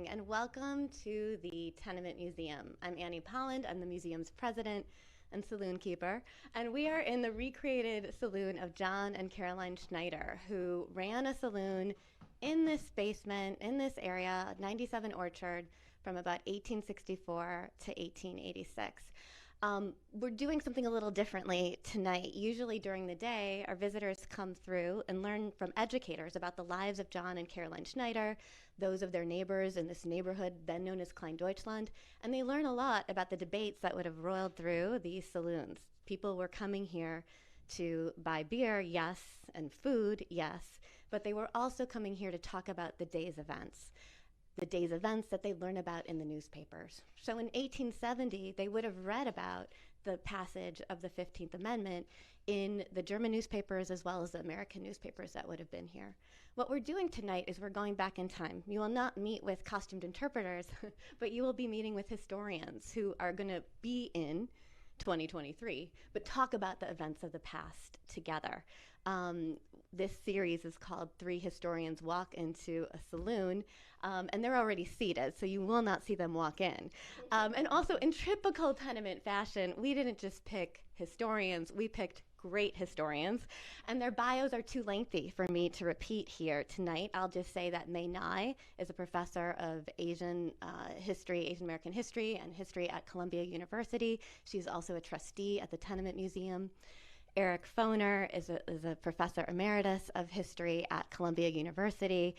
evening, and welcome to the Tenement Museum. I'm Annie Polland. I'm the museum's president and saloon keeper, and we are in the recreated saloon of John and Caroline Schneider, who ran a saloon in this basement, in this area, 97 Orchard, from about 1864 to 1886. We're doing something a little differently tonight. Usually during the day, our visitors come through and learn from educators about the lives of John and Caroline Schneider, those of their neighbors in this neighborhood then known as Klein Deutschland, and they learn a lot about the debates that would have roiled through these saloons. People were coming here to buy beer, yes, and food, yes, but they were also coming here to talk about the day's events that they learn about in the newspapers. So in 1870, they would have read about the passage of the 15th Amendment in the German newspapers as well as the American newspapers that would have been here. What we're doing tonight is we're going back in time. You will not meet with costumed interpreters, but you will be meeting with historians who are going to be in 2023, but talk about the events of the past together. This series is called Three Historians Walk into a Saloon, and they're already seated, so you will not see them walk in. And also, in typical tenement fashion, we didn't just pick historians, we picked great historians, and their bios are too lengthy for me to repeat here tonight. I'll just say that Ngai is a professor of Asian history, Asian American history, and history at Columbia University. She's also a trustee at the Tenement Museum. Eric Foner is a professor emeritus of history at Columbia University,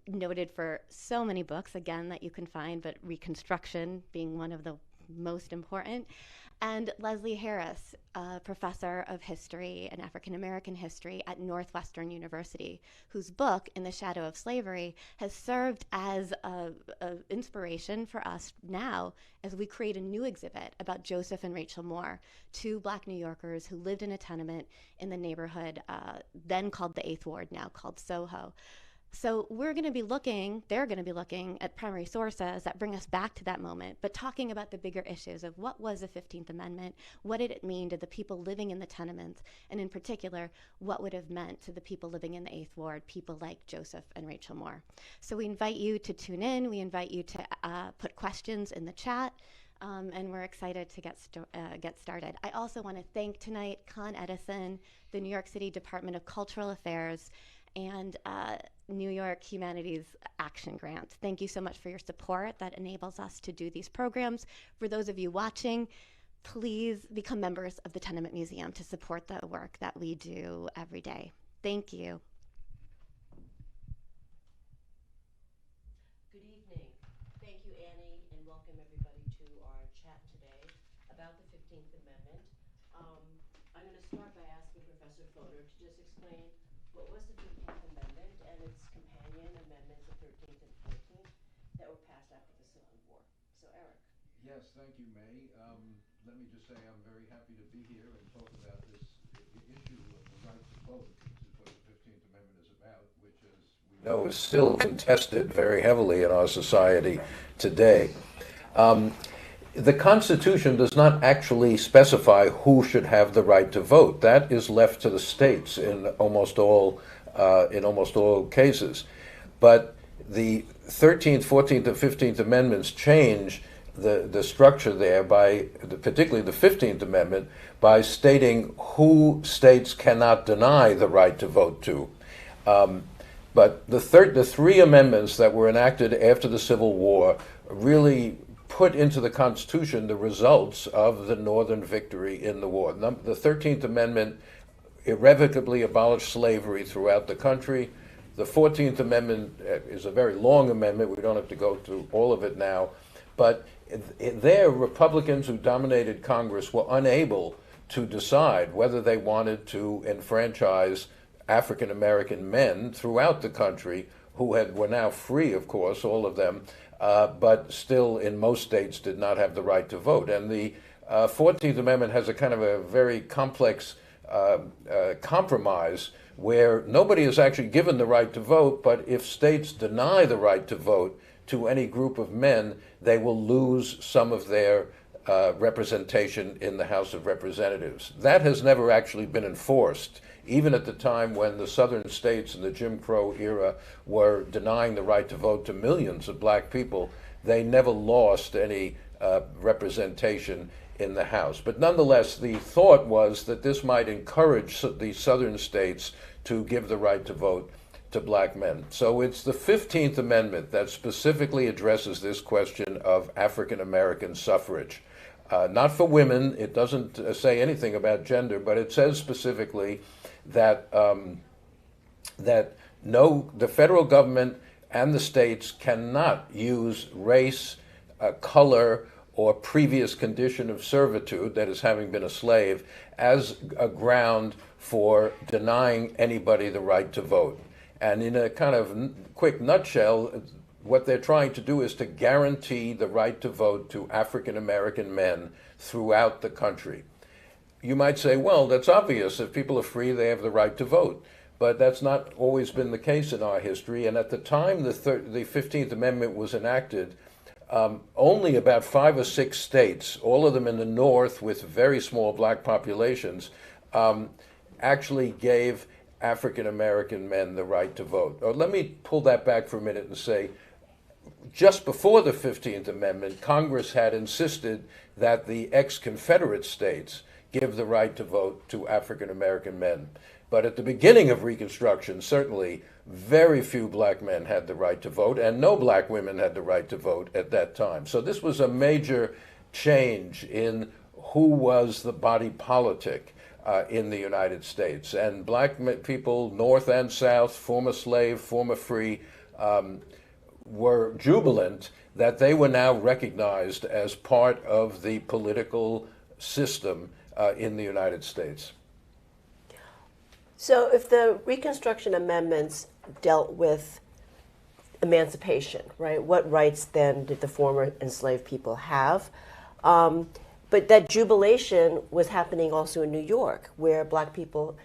noted for so many books, again, that you can find, but Reconstruction being one of the most important. And Leslie Harris, professor of history and African American history at Northwestern University, whose book, In the Shadow of Slavery, has served as an inspiration for us now as we create a new exhibit about Joseph and Rachel Moore, two Black New Yorkers who lived in a tenement in the neighborhood then called the Eighth Ward, now called Soho. So they're going to be looking at primary sources that bring us back to that moment, but talking about the bigger issues of what was the 15th Amendment, what did it mean to the people living in the tenements, and in particular, what would have meant to the people living in the Eighth Ward, people like Joseph and Rachel Moore. So we invite you to tune in, we invite you to put questions in the chat, and we're excited to get started. I also want to thank tonight Con Edison, the New York City Department of Cultural Affairs, and New York Humanities Action Grant. Thank you so much for your support that enables us to do these programs. For those of you watching, please become members of the Tenement Museum to support the work that we do every day. Thank you. Good evening. Thank you, Annie, and welcome everybody to our chat today about the 15th Amendment. I'm going to start by asking Professor Foner to just explain what was the 15th Amendment and its companion amendments, the 13th and 14th, that were passed after the Civil War. So, Eric. Yes, thank you, May. Let me just say I'm very happy to be here and talk about this issue of the right to vote, which is what the 15th Amendment is about, which, as we know, is still contested very heavily in our society today. The Constitution does not actually specify who should have the right to vote. That is left to the states in almost all cases. But the 13th, 14th, and 15th Amendments change the structure there particularly the 15th Amendment, by stating who states cannot deny the right to vote to. But the three amendments that were enacted after the Civil War really put into the Constitution the results of the Northern victory in the war. The 13th Amendment irrevocably abolished slavery throughout the country. The 14th Amendment is a very long amendment. We don't have to go through all of it now. But there, Republicans who dominated Congress were unable to decide whether they wanted to enfranchise African American men throughout the country who were now free, of course, all of them, but still in most states did not have the right to vote. And the 14th Amendment has a kind of a very complex compromise where nobody is actually given the right to vote, but if states deny the right to vote to any group of men, they will lose some of their representation in the House of Representatives. That has never actually been enforced even at the time when the southern states in the Jim Crow era were denying the right to vote to millions of black people, they never lost any representation in the House. But nonetheless, the thought was that this might encourage the southern states to give the right to vote to black men. So it's the 15th Amendment that specifically addresses this question of African American suffrage. Not for women, it doesn't say anything about gender, but it says specifically that, the federal government and the states cannot use race, color, or previous condition of servitude, that is having been a slave, as a ground for denying anybody the right to vote. And in a kind of quick nutshell, what they're trying to do is to guarantee the right to vote to African American men throughout the country. You might say, well, that's obvious. If people are free, they have the right to vote. But that's not always been the case in our history. And at the time the 15th Amendment was enacted, only about 5 or 6 states, all of them in the North with very small black populations, actually gave African American men the right to vote. Or let me pull that back for a minute and say, just before the 15th Amendment, Congress had insisted that the ex-Confederate states give the right to vote to African American men. But at the beginning of Reconstruction, certainly, very few black men had the right to vote, and no black women had the right to vote at that time. So this was a major change in who was the body politic in the United States. And black people, North and South, former slave, former free, were jubilant that they were now recognized as part of the political system in the United States. So if the Reconstruction Amendments dealt with emancipation, right, what rights then did the former enslaved people have? But that jubilation was happening also in New York, where black people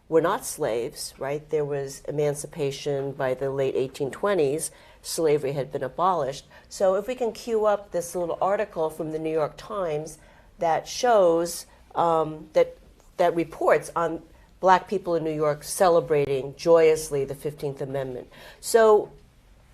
were not slaves, right? There was emancipation by the late 1820s. Slavery had been abolished. So if we can cue up this little article from the New York Times that shows, that reports on black people in New York celebrating joyously the 15th Amendment. So,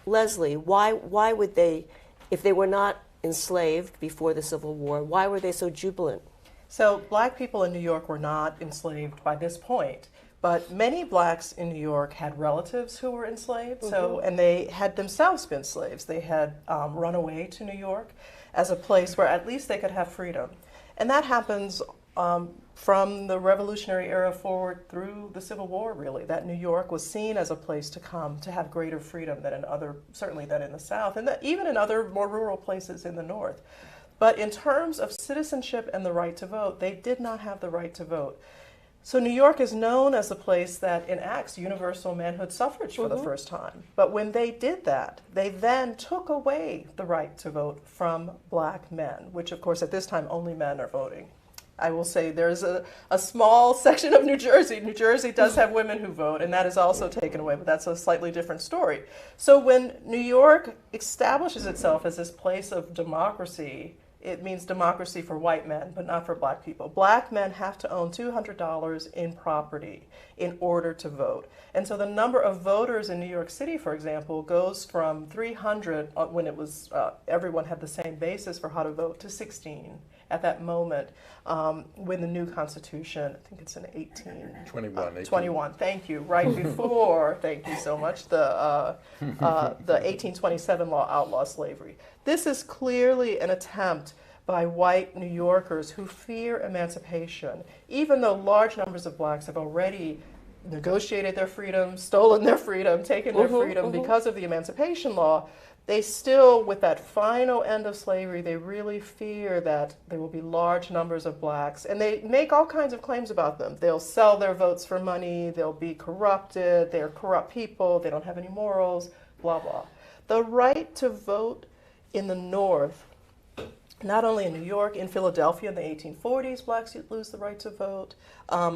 Leslie, why would they, if they were not enslaved before the Civil War, why were they so jubilant? So black people in New York were not enslaved by this point, but many blacks in New York had relatives who were enslaved, and they had themselves been slaves. They had run away to New York as a place where at least they could have freedom. And that happens from the Revolutionary era forward through the Civil War, really, that New York was seen as a place to come to have greater freedom than in other, certainly than in the South, and that even in other more rural places in the North. But in terms of citizenship and the right to vote, they did not have the right to vote. So New York is known as a place that enacts universal manhood suffrage for the first time. But when they did that, they then took away the right to vote from black men, which of course at this time only men are voting. I will say there's a small section of New Jersey. New Jersey does have women who vote, and that is also taken away, but that's a slightly different story. So when New York establishes itself as this place of democracy, it means democracy for white men, but not for black people. Black men have to own $200 in property in order to vote. And so the number of voters in New York City, for example, goes from 300 when it was everyone had the same basis for how to vote to 16 at that moment. When the new Constitution, I think it's in 21, thank you, right before, thank you so much, the 1827 law outlaws slavery. This is clearly an attempt by white New Yorkers who fear emancipation, even though large numbers of blacks have already negotiated their freedom, stolen their freedom, taken their freedom because of the Emancipation Law. They still, with that final end of slavery, they really fear that there will be large numbers of blacks. And they make all kinds of claims about them. They'll sell their votes for money, they'll be corrupted, they're corrupt people, they don't have any morals, blah, blah. The right to vote in the North, not only in New York, in Philadelphia in the 1840s, blacks lose the right to vote.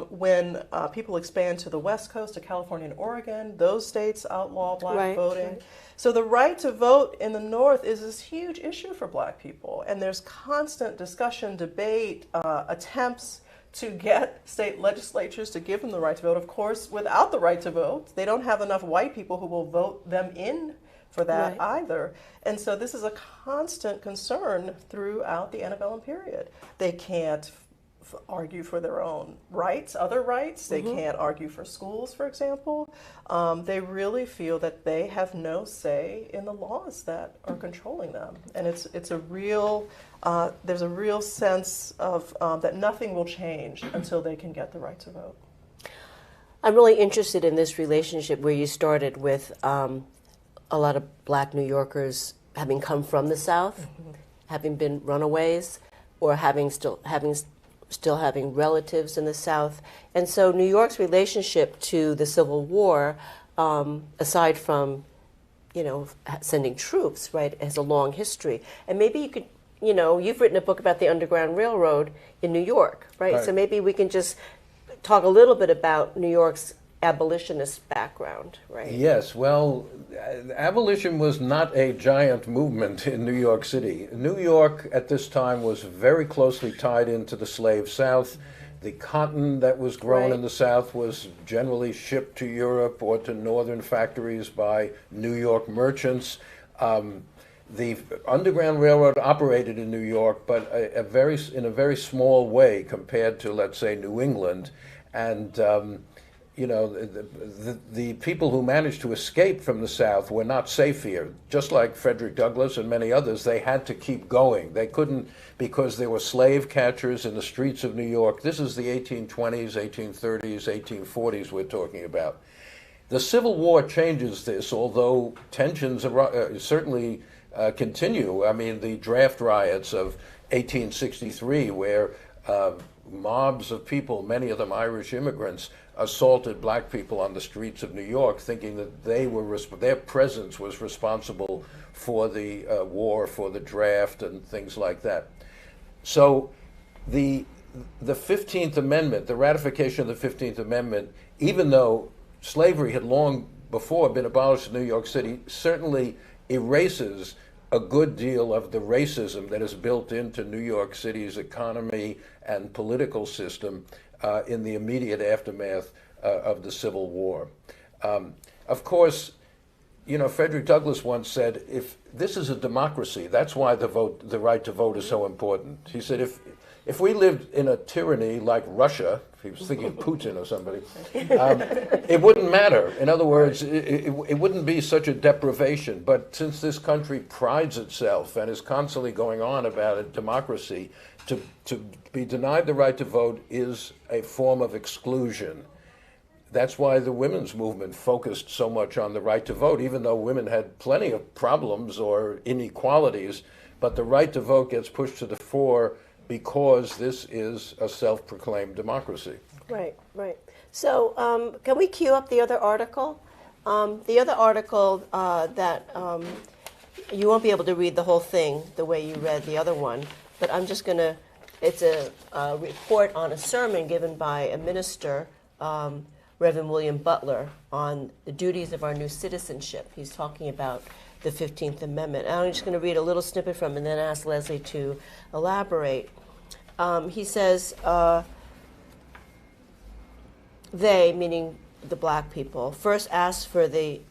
When people expand to the West Coast, to California and Oregon, those states outlaw black voting. Right. So the right to vote in the North is this huge issue for black people. And there's constant discussion, debate, attempts to get state legislatures to give them the right to vote. Of course, without the right to vote, they don't have enough white people who will vote them in for that either. And so this is a constant concern throughout the antebellum period. They can't argue for their own rights, other rights. They can't argue for schools, for example. They really feel that they have no say in the laws that are controlling them. And it's a real, there's a real sense of that nothing will change until they can get the right to vote. I'm really interested in this relationship where you started with a lot of Black New Yorkers having come from the South, having been runaways, or still having relatives in the South. And so New York's relationship to the Civil War, aside from, sending troops, right, has a long history. And maybe you could, you've written a book about the Underground Railroad in New York, right? So maybe we can just talk a little bit about New York's abolitionist background, right? Yes, well, abolition was not a giant movement in New York City. New York at this time was very closely tied into the slave South. The cotton that was grown in the South was generally shipped to Europe or to northern factories by New York merchants. The Underground Railroad operated in New York, but in a very small way compared to, let's say, New England. And the people who managed to escape from the South were not safe here. Just like Frederick Douglass and many others, they had to keep going. They couldn't, because there were slave catchers in the streets of New York. This is the 1820s, 1830s, 1840s we're talking about. The Civil War changes this, although tensions certainly continue. I mean, the draft riots of 1863, where mobs of people, many of them Irish immigrants, assaulted Black people on the streets of New York, thinking that their presence was responsible for the war, for the draft, and things like that. So the 15th Amendment, the ratification of the 15th Amendment, even though slavery had long before been abolished in New York City, certainly erases a good deal of the racism that is built into New York City's economy and political system in the immediate aftermath of the Civil War. Of course, Frederick Douglass once said, if this is a democracy, that's why the right to vote is so important. He said, if we lived in a tyranny like Russia, he was thinking of Putin or somebody, it wouldn't matter. In other words, it wouldn't be such a deprivation. But since this country prides itself and is constantly going on about a democracy, to be denied the right to vote is a form of exclusion. That's why the women's movement focused so much on the right to vote, even though women had plenty of problems or inequalities, but the right to vote gets pushed to the fore because this is a self-proclaimed democracy. Right. So can we cue up the other article? The other article that you won't be able to read the whole thing the way you read the other one, but I'm just going to, it's a report on a sermon given by a minister, Reverend William Butler, on the duties of our new citizenship. He's talking about the 15th Amendment. And I'm just going to read a little snippet from it and then ask Leslie to elaborate. He says, they, meaning the Black people, first asked for their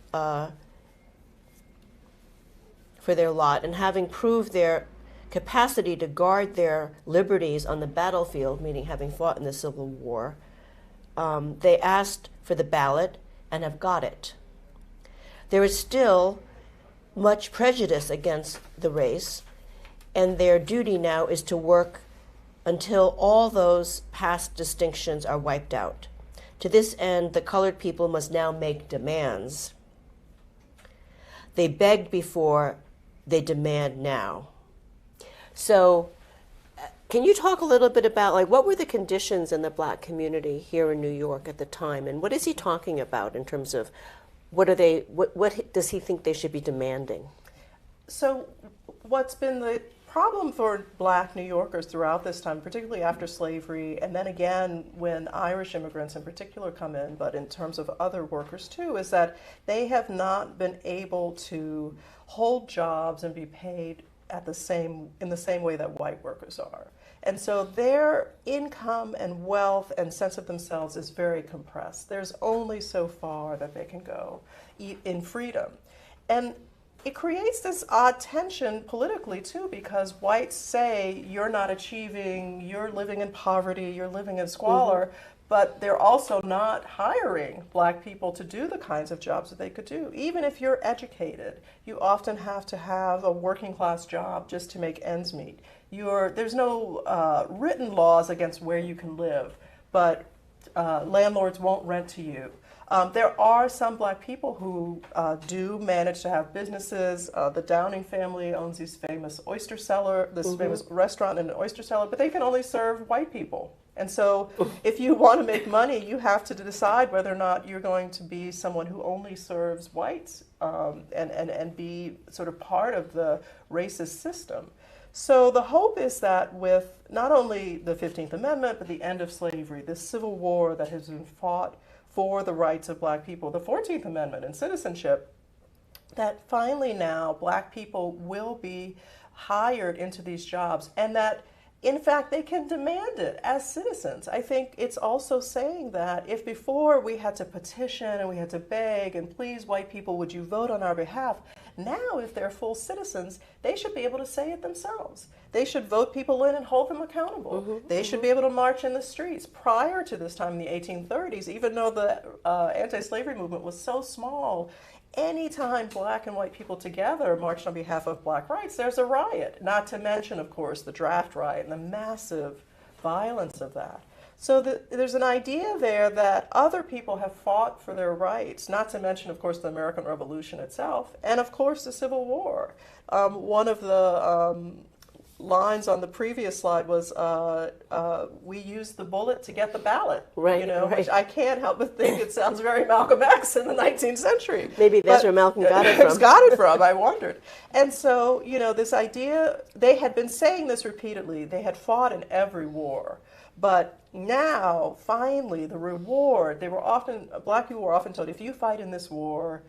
lot, and having proved their capacity to guard their liberties on the battlefield, meaning having fought in the Civil War, they asked for the ballot and have got it. There is still much prejudice against the race, and their duty now is to work until all those past distinctions are wiped out. To this end, the colored people must now make demands. They begged before, they demand now. So can you talk a little bit about, what were the conditions in the Black community here in New York at the time, and what is he talking about in terms of what does he think they should be demanding? So what's been the problem for Black New Yorkers throughout this time, particularly after slavery, and then again when Irish immigrants in particular come in, but in terms of other workers too, is that they have not been able to hold jobs and be paid in the same way that white workers are. And so their income and wealth and sense of themselves is very compressed. There's only so far that they can go in freedom. And it creates this odd tension politically too, because whites say you're not achieving, you're living in poverty, you're living in squalor, but they're also not hiring black people to do the kinds of jobs that they could do. Even if you're educated, you often have to have a working class job just to make ends meet. There's no written laws against where you can live, but landlords won't rent to you. There are some black people who do manage to have businesses. The Downing family owns this famous oyster cellar, this famous restaurant and an oyster cellar, but they can only serve white people. And so if you want to make money, you have to decide whether or not you're going to be someone who only serves whites and be sort of part of the racist system. So the hope is that with not only the 15th Amendment, but the end of slavery, this civil war that has been fought for the rights of black people, the 14th Amendment and citizenship, that finally now black people will be hired into these jobs, and that in fact they can demand it as citizens. I think it's also saying that if before we had to petition and we had to beg and please white people, would you vote on our behalf? Now if they're full citizens, they should be able to say it themselves. They should vote people in and hold them accountable. They should be able to march in the streets. Prior to this time in the 1830s, even though the anti-slavery movement was so small, anytime black and white people together marched on behalf of black rights, there's a riot. Not to mention, of course, the draft riot and the massive violence of that. So there's an idea there that other people have fought for their rights, not to mention, of course, the American Revolution itself, and of course the Civil War. One of the lines on the previous slide was, we used the bullet to get the ballot, right, right. Which I can't help but think it sounds very Malcolm X in the 19th century. Maybe that's where Malcolm got it from. Got it from, I wondered. And so, this idea, they had been saying this repeatedly. They had fought in every war. But now, finally, the reward, black people were often told, if you fight in this war,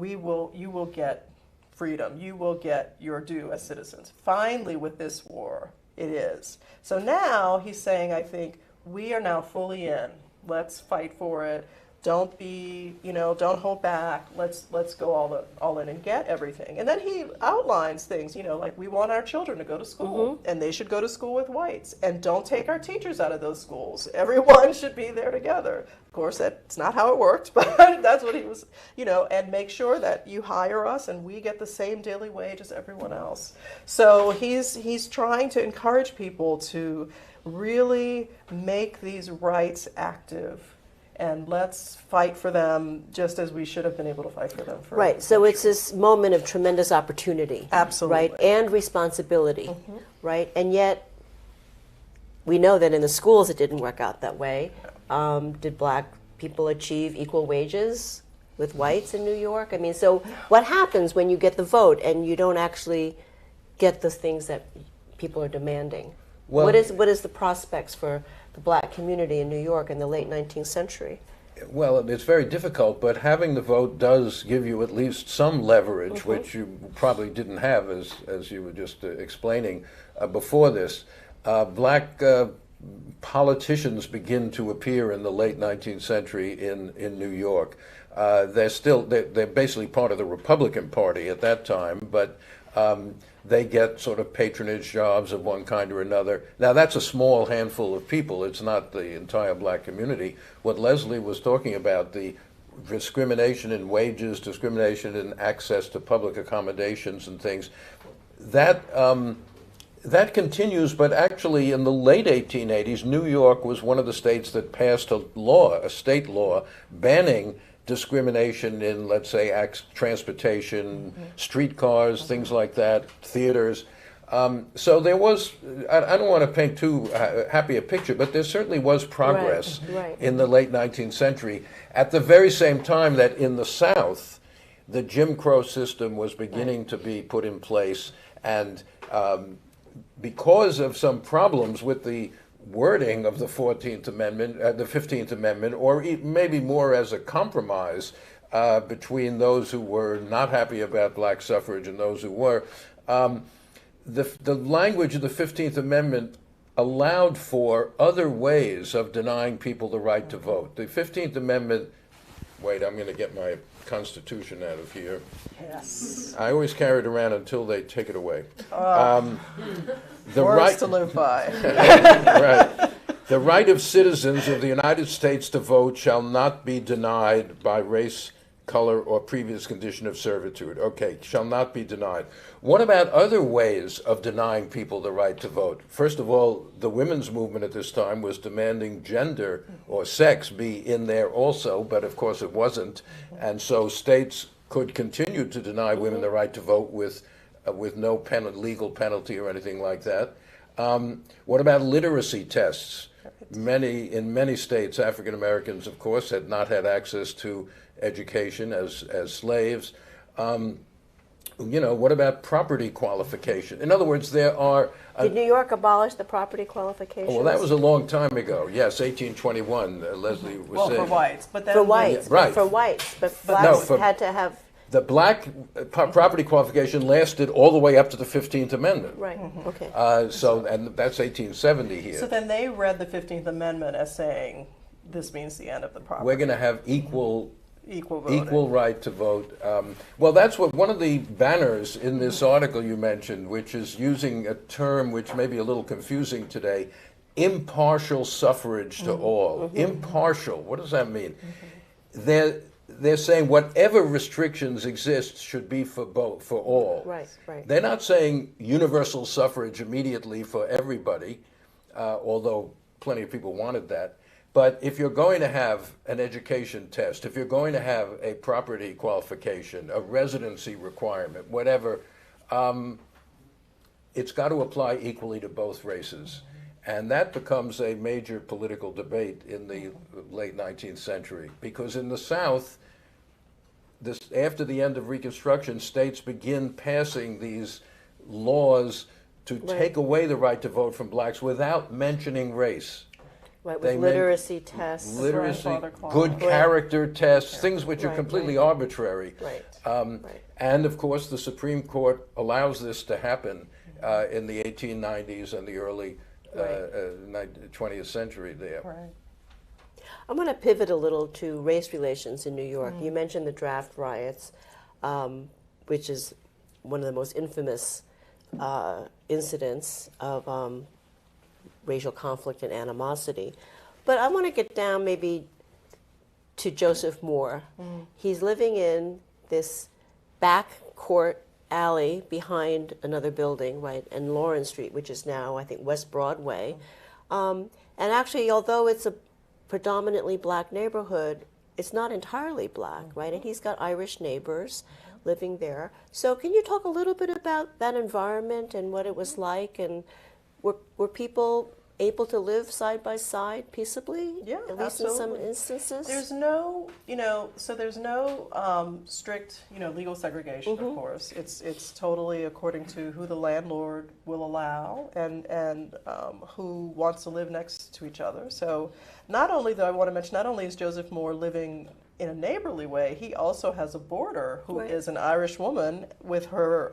you will get freedom. You will get your due as citizens. Finally, with this war, it is. So now he's saying, I think, we are now fully in. Let's fight for it. Don't be, don't hold back. Let's go all in and get everything. And then he outlines things, like we want our children to go to school, and they should go to school with whites. And don't take our teachers out of those schools. Everyone should be there together. Of course, that's not how it worked, but that's what he was, and make sure that you hire us and we get the same daily wage as everyone else. So he's trying to encourage people to really make these rights active. And let's fight for them just as we should have been able to fight for them. Right. So it's this moment of tremendous opportunity. Absolutely. Right. And responsibility. Right. And yet we know that in the schools it didn't work out that way. Did black people achieve equal wages with whites in New York? I mean, so what happens when you get the vote and you don't actually get the things that people are demanding? Well, what is the prospects for the black community in New York in the late 19th century? Well, it's very difficult, but having the vote does give you at least some leverage, which you probably didn't have, as you were just explaining before this. Black politicians begin to appear in the late 19th century in New York. They're basically part of the Republican Party at that time, but they get sort of patronage jobs of one kind or another. Now, that's a small handful of people. It's not the entire black community. What Leslie was talking about, the discrimination in wages, discrimination in access to public accommodations and things, that continues, but actually in the late 1880s, New York was one of the states that passed a state law, banning discrimination in, let's say, transportation, streetcars, things like that, theaters. So there was, I don't want to paint too happy a picture, but there certainly was progress in the late 19th century. At the very same time that in the South, the Jim Crow system was beginning to be put in place, and because of some problems with the wording of the 14th Amendment, the 15th Amendment, or maybe more as a compromise between those who were not happy about black suffrage and those who were. The language of the 15th Amendment allowed for other ways of denying people the right to vote. The 15th Amendment, wait, I'm going to get my Constitution out of here. Yes. I always carry it around until they take it away. The Words right to live by. right. The right of citizens of the United States to vote shall not be denied by race, color, or previous condition of servitude. Okay, shall not be denied. What about other ways of denying people the right to vote? First of all, the women's movement at this time was demanding gender or sex be in there also, but of course it wasn't. And so states could continue to deny women the right to vote with no legal penalty or anything like that. What about literacy tests? In many states, African Americans, of course, had not had access to education as slaves. What about property qualification? In other words, there are... Did New York abolish the property qualifications? well, that was a long time ago. Yes, 1821, Leslie was saying. For whites, but then For whites, Yeah, right. for whites, but blacks for- had to have, The black property qualification lasted all the way up to the 15th Amendment. right, okay. And that's 1870 here. So then they read the 15th Amendment as saying, this means the end of the property. We're going to have equal voting. right to vote. Well, that's what one of the banners in this article you mentioned, which is using a term which may be a little confusing today, impartial suffrage to all. Impartial, what does that mean? They're saying whatever restrictions exist should be for all. Right, right. They're not saying universal suffrage immediately for everybody, although plenty of people wanted that. But if you're going to have an education test, if you're going to have a property qualification, a residency requirement, whatever, it's got to apply equally to both races. And that becomes a major political debate in the late 19th century, because in the South, after the end of Reconstruction, states begin passing these laws to take away the right to vote from blacks without mentioning race. Right, They with meant literacy tests. Literacy, Grandfather clause. good character tests, things which are Right, completely right. arbitrary. Right, right. And of course, the Supreme Court allows this to happen in the 1890s and the early 20th century there. Right. I'm going to pivot a little to race relations in New York. You mentioned the draft riots, which is one of the most infamous incidents of racial conflict and animosity. But I want to get down maybe to Joseph Moore. He's living in this back court alley behind another building, right, and Lawrence Street, which is now, I think, West Broadway. And actually, although it's a predominantly black neighborhood, it's not entirely black, right? And he's got Irish neighbors living there. So can you talk a little bit about that environment and what it was like, and were people able to live side by side peaceably? Yeah, at least absolutely. in some instances. There's no, there's no strict, legal segregation. Of course, it's totally according to who the landlord will allow and who wants to live next to each other. So, not only though I want to mention, not only is Joseph Moore living in a neighborly way, he also has a boarder who is an Irish woman with her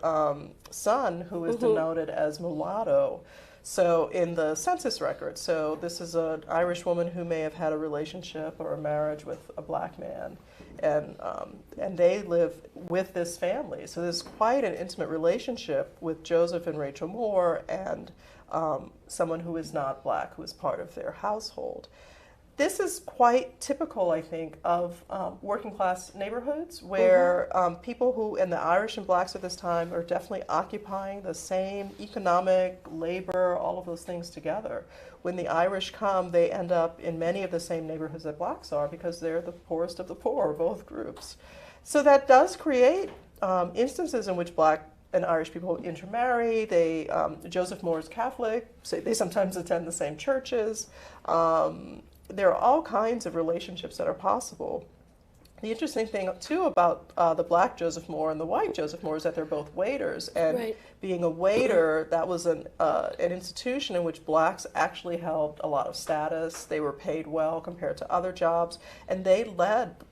son, who is denoted as mulatto. So in the census record, so this is an Irish woman who may have had a relationship or a marriage with a black man, and they live with this family. So there's quite an intimate relationship with Joseph and Rachel Moore and someone who is not black, who is part of their household. This is quite typical, I think, of working class neighborhoods where people who, and the Irish and blacks at this time, are definitely occupying the same economic, labor, all of those things together. When the Irish come, they end up in many of the same neighborhoods that blacks are because they're the poorest of the poor, both groups. So that does create instances in which black and Irish people intermarry. Joseph Moore is Catholic, so they sometimes attend the same churches. There are all kinds of relationships that are possible. The interesting thing, too, about the black Joseph Moore and the white Joseph Moore is that they're both waiters. And Right. being a waiter, that was an institution in which blacks actually held a lot of status. They were paid well compared to other jobs. And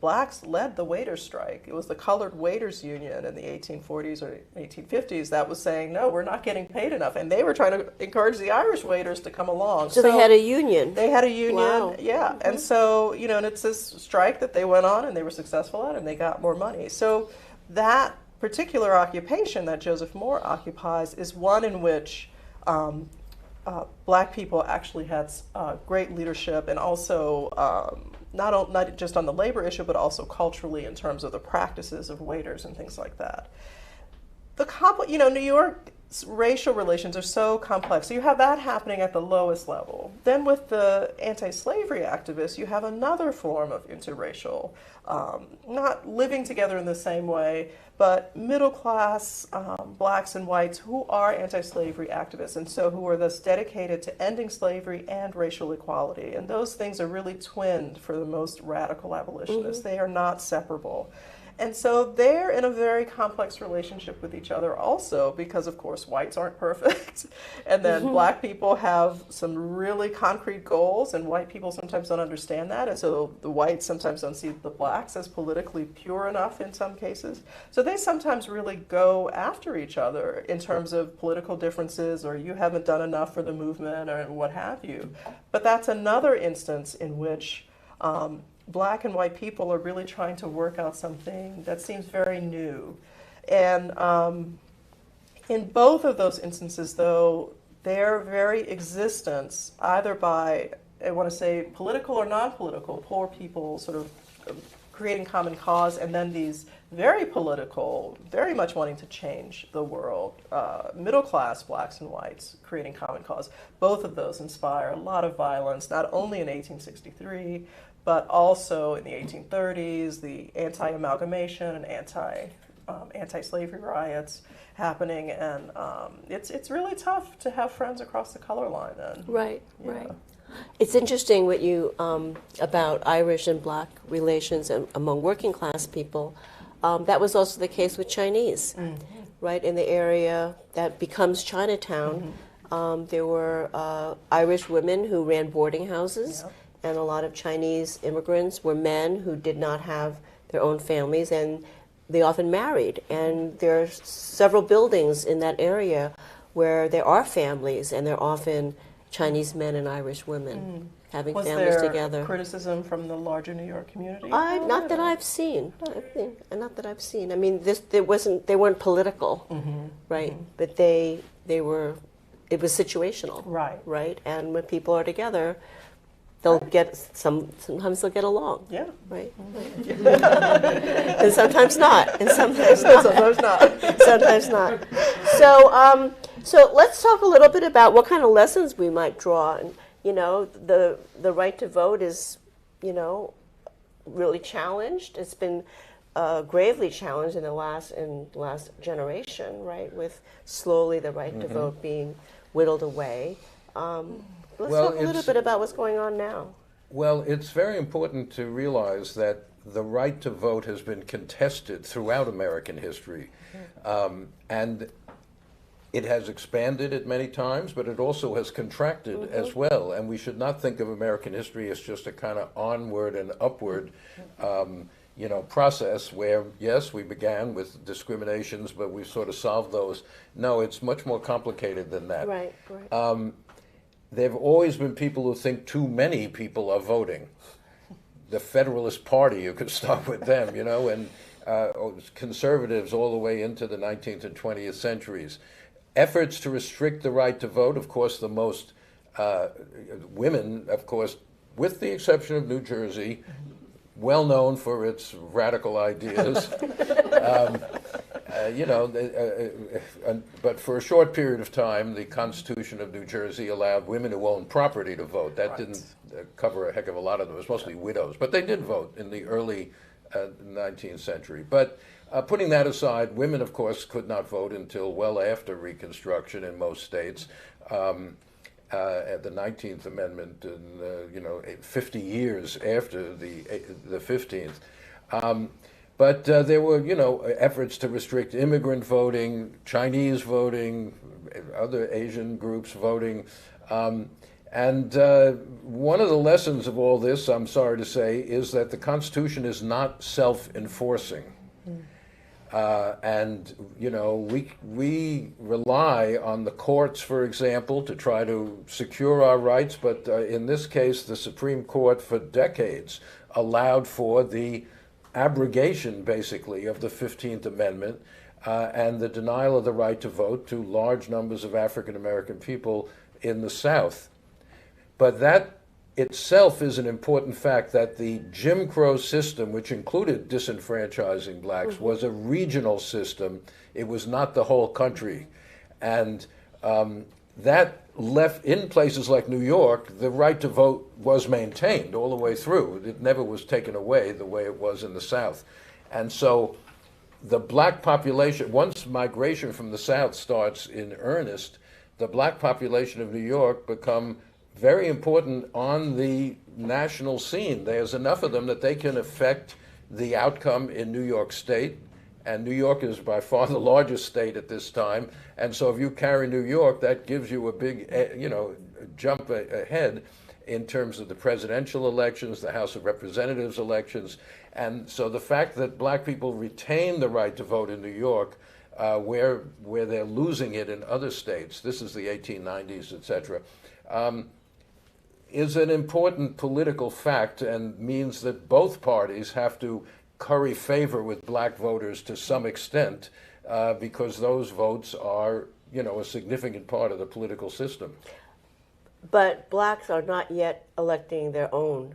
blacks led the waiters' strike. It was the Colored Waiters Union in the 1840s or 1850s that was saying, no, we're not getting paid enough. And they were trying to encourage the Irish waiters to come along. So they had a union. They had a union, Wow. yeah. And so, and it's this strike that they went on and they were successful at and they got more money. So that particular occupation that Joseph Moore occupies is one in which black people actually had great leadership and also not just on the labor issue, but also culturally in terms of the practices of waiters and things like that. New York's racial relations are so complex. So you have that happening at the lowest level. Then with the anti-slavery activists, you have another form of interracial, not living together in the same way, but middle class blacks and whites who are anti-slavery activists and so who are thus dedicated to ending slavery and racial equality. And those things are really twinned for the most radical abolitionists. They are not separable. And so they're in a very complex relationship with each other also because, of course, whites aren't perfect. And then black people have some really concrete goals, and white people sometimes don't understand that. And so the whites sometimes don't see the blacks as politically pure enough in some cases. So they sometimes really go after each other in terms of political differences or you haven't done enough for the movement or what have you. But that's another instance in which black and white people are really trying to work out something that seems very new. And in both of those instances, though, their very existence, either by, I want to say, political or non-political, poor people sort of creating common cause, and then these very political, very much wanting to change the world, middle-class blacks and whites creating common cause, both of those inspire a lot of violence, not only in 1863, but also in the 1830s, the anti-amalgamation and anti-slavery riots happening, and it's really tough to have friends across the color line then. Right, Yeah. right. It's interesting what you about Irish and black relations among working class people. That was also the case with Chinese, right? In the area that becomes Chinatown, there were Irish women who ran boarding houses. Yeah. And a lot of Chinese immigrants were men who did not have their own families, and they often married. And there are several buildings in that area where there are families, and they're often Chinese men and Irish women having Was families there together. criticism from the larger New York community? Not that I've seen. Not that I've seen. I mean, they weren't political, right? But they were. It was situational, Right. Right, and when people are together, they'll get sometimes they'll get along. Yeah. Right. And sometimes not. And sometimes not. Sometimes not. Sometimes not. So let's talk a little bit about what kind of lessons we might draw. And the right to vote is, really challenged. It's been gravely challenged in the last generation, right? With slowly the right to vote being whittled away. Let's talk a little bit about what's going on now. Well, it's very important to realize that the right to vote has been contested throughout American history. And it has expanded at many times, but it also has contracted as well. And we should not think of American history as just a kind of onward and upward process where, yes, we began with discriminations, but we've sort of solved those. No, it's much more complicated than that. Right. There have always been people who think too many people are voting. The Federalist Party, you could start with them, and conservatives all the way into the 19th and 20th centuries. Efforts to restrict the right to vote, of course, the most women, of course, with the exception of New Jersey, well known for its radical ideas. But for a short period of time, the Constitution of New Jersey allowed women who owned property to vote. That didn't cover a heck of a lot of them. It was mostly widows, but they did vote in the early 19th century. But putting that aside, women, of course, could not vote until well after Reconstruction in most states. At the 19th Amendment, 50 years after the 15th. But there were, efforts to restrict immigrant voting, Chinese voting, other Asian groups voting. And one of the lessons of all this, I'm sorry to say, is that the Constitution is not self-enforcing. And, we rely on the courts, for example, to try to secure our rights. But in this case, the Supreme Court for decades allowed for the abrogation, basically, of the 15th Amendment and the denial of the right to vote to large numbers of African American people in the South. But that itself is an important fact, that the Jim Crow system, which included disenfranchising blacks, was a regional system. It was not the whole country. And that left, in places like New York, the right to vote was maintained all the way through. It never was taken away the way it was in the South. And so the black population, once migration from the South starts in earnest, the black population of New York become very important on the national scene. There's enough of them that they can affect the outcome in New York State. And New York is by far the largest state at this time. And so if you carry New York, that gives you a big, jump ahead in terms of the presidential elections, the House of Representatives elections. And so the fact that black people retain the right to vote in New York, where they're losing it in other states, this is the 1890s, et cetera, is an important political fact and means that both parties have to curry favor with black voters to some extent, because those votes are, a significant part of the political system. But blacks are not yet electing their own.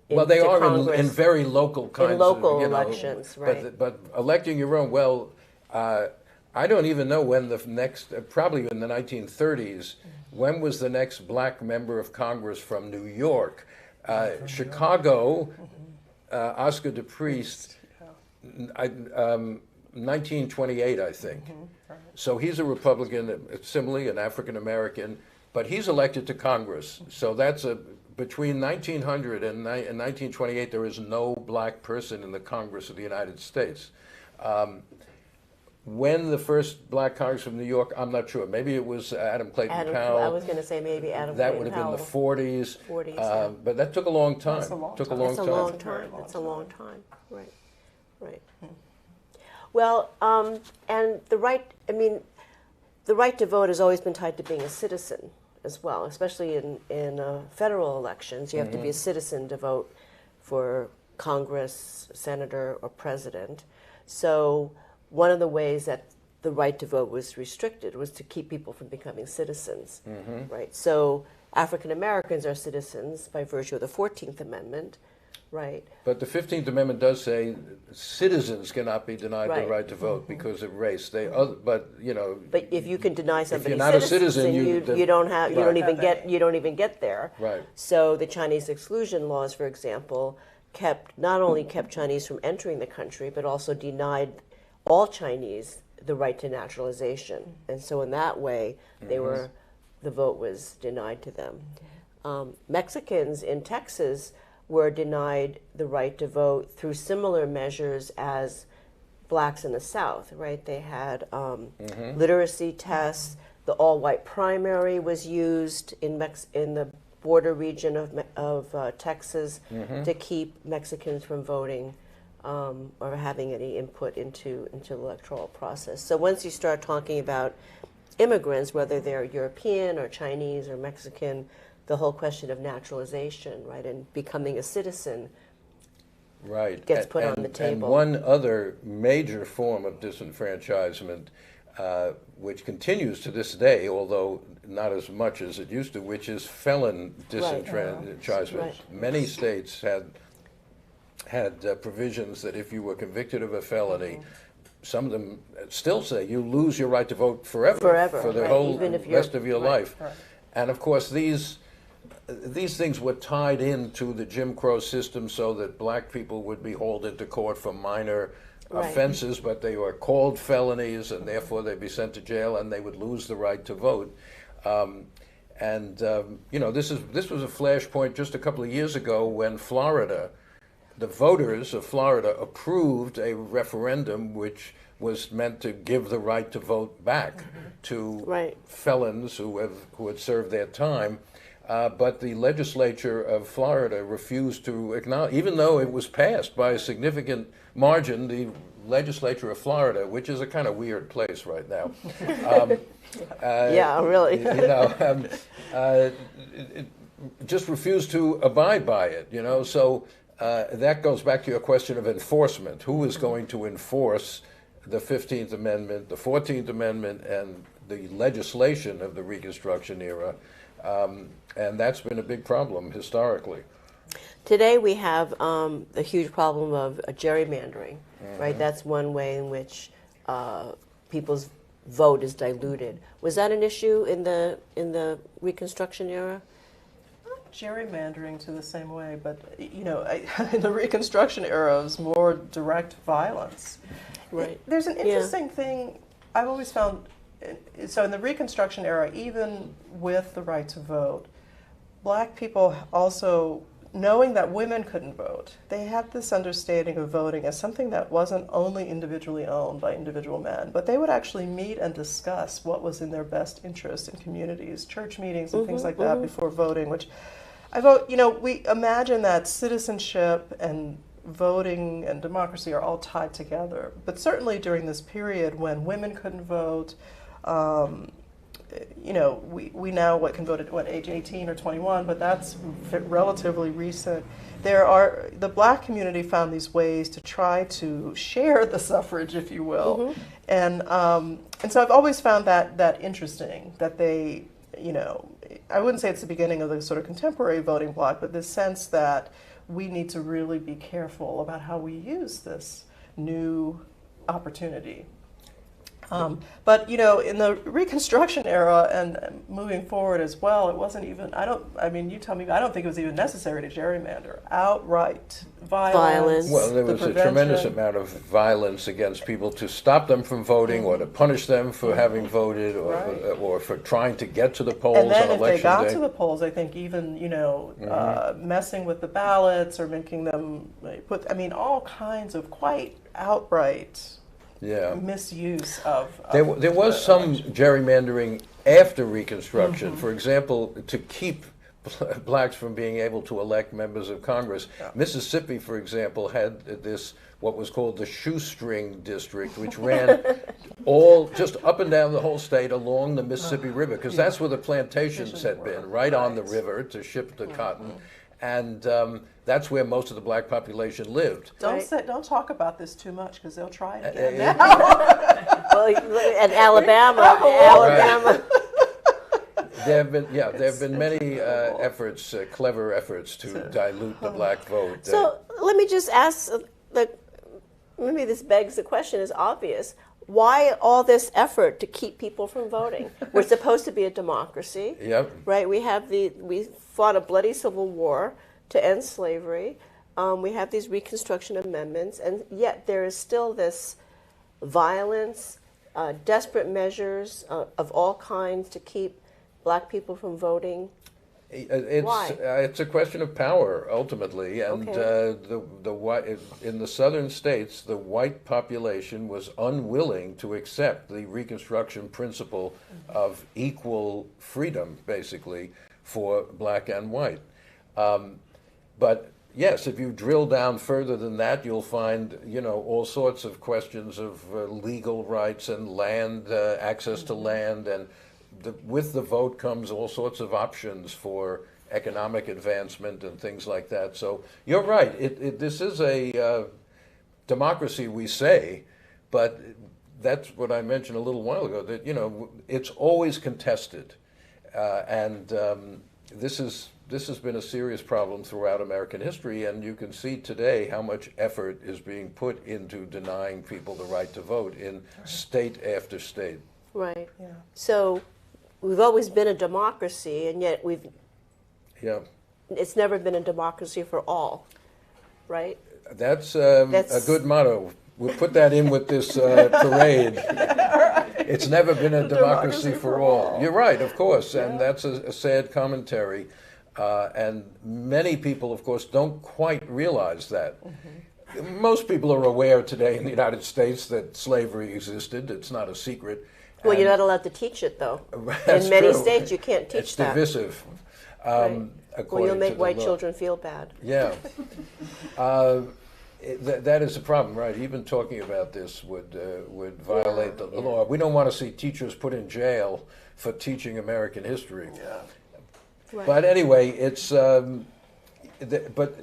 Well, they are Congress, in very local kinds in local of, elections, right? But electing your own, well, I don't even know when the next, probably in the 1930s, when was the next black member of Congress from New York? Chicago, Oscar DePriest, 1928, I think. So he's a Republican, similarly an African American, but he's elected to Congress. So that's between 1900 and 1928, there is no black person in the Congress of the United States. When the first black Congress from New York, I'm not sure. Maybe it was Adam Clayton Powell. I was going to say maybe Adam That Clayton would have been the Powell. 40s. 40s, yeah. But that took a long time. That's a long Took a time. long It's a time. long time. It's a long time. Right. Right. Well, and the right to vote has always been tied to being a citizen as well, especially in federal elections. You have to be a citizen to vote for Congress, senator, or president. So one of the ways that the right to vote was restricted was to keep people from becoming citizens, right? So African Americans are citizens by virtue of the 14th Amendment, right? But the 15th Amendment does say citizens cannot be denied the Right. right to vote because of race. But if you can deny somebody not a citizen, you don't Right. you don't even get there. Right. So the Chinese exclusion laws, for example, not only kept Chinese from entering the country, but also denied all Chinese the right to naturalization. And so in that way, the vote was denied to them. Mexicans in Texas were denied the right to vote through similar measures as blacks in the South, right? They had literacy tests. The all-white primary was used in the border region of Texas to keep Mexicans from voting or having any input into the electoral process. So once you start talking about immigrants, whether they're European or Chinese or Mexican, the whole question of naturalization, right, and becoming a citizen gets put on the table. And one other major form of disenfranchisement, which continues to this day, although not as much as it used to, which is felon disenfranchisement. Right. Many states had provisions that if you were convicted of a felony, some of them still say you lose your right to vote forever for the whole rest of your life. Right. And of course, these things were tied into the Jim Crow system so that black people would be hauled into court for minor offenses, but they were called felonies, and therefore they'd be sent to jail, and they would lose the right to vote. This was a flashpoint just a couple of years ago when Florida the voters of Florida approved a referendum which was meant to give the right to vote back to Right. felons who had served their time. But the legislature of Florida refused to acknowledge, even though it was passed by a significant margin, the legislature of Florida, which is a kind of weird place right now. Yeah, really. It just refused to abide by it, So that goes back to your question of enforcement. Who is going to enforce the 15th Amendment, the 14th Amendment, and the legislation of the Reconstruction era? And that's been a big problem historically. Today we have the huge problem of gerrymandering, right? That's one way in which people's vote is diluted. Was that an issue in the Reconstruction era? Gerrymandering to the same way, but in the Reconstruction era, it was more direct violence. Right. There's an interesting thing I've always found. So in the Reconstruction era, even with the right to vote, Black people also, knowing that women couldn't vote, they had this understanding of voting as something that wasn't only individually owned by individual men, but they would actually meet and discuss what was in their best interest in communities, church meetings and things like that before voting, which I vote, we imagine that citizenship and voting and democracy are all tied together. But certainly during this period when women couldn't vote, we now can vote at age 18 or 21, but that's relatively recent. The Black community found these ways to try to share the suffrage, if you will, and so I've always found that interesting that they, I wouldn't say it's the beginning of the sort of contemporary voting bloc, but this sense that we need to really be careful about how we use this new opportunity. But in the Reconstruction era and moving forward as well, it wasn't even, you tell me, I don't think it was even necessary to gerrymander. Outright violence. Well, there was a tremendous amount of violence against people to stop them from voting or to punish them for having voted or for trying to get to the polls on election day. And then if they got to the polls, I think even, messing with the ballots or making them all kinds of quite outright misuse of there was some gerrymandering after Reconstruction. For example, to keep Blacks from being able to elect members of Congress. Mississippi, for example, had this, what was called the shoestring district, which ran all just up and down the whole state along the Mississippi River, because that's where the plantations had been, right on the river to ship the cotton. And that's where most of the Black population lived. Don't talk about this too much, because they'll try it again. And Alabama. There have been many clever efforts to dilute the Black vote. So let me just ask, maybe this begs the question, is obvious. Why all this effort to keep people from voting? We're supposed to be a democracy, right? We fought a bloody civil war to end slavery. We have these Reconstruction amendments, and yet there is still this violence, desperate measures of all kinds to keep Black people from voting. It's a question of power ultimately, and in the southern states, the white population was unwilling to accept the Reconstruction principle of equal freedom, basically, for Black and white. But yes, if you drill down further than that, you'll find all sorts of questions of legal rights and land, access to land, and with the vote comes all sorts of options for economic advancement and things like that. So you're right. This is a democracy, we say, but that's what I mentioned a little while ago, that it's always contested, and this has been a serious problem throughout American history, and you can see today how much effort is being put into denying people the right to vote in state after state. Right. Yeah. So we've always been a democracy, and yet it's never been a democracy for all, right? That's a good motto. We'll put that in with this parade. It's never been a democracy for all. You're right, of course, and that's a sad commentary. And many people, of course, don't quite realize that. Most people are aware today in the United States that slavery existed. It's not a secret. Well, And you're not allowed to teach it, though. that's In many true. states, you can't teach It's that. divisive. Right. Well, According you'll to make the white law. children feel bad. Yeah. That is a problem, right? Even talking about this would violate the law. We don't want to see teachers put in jail for teaching American history. Right. But anyway, it's but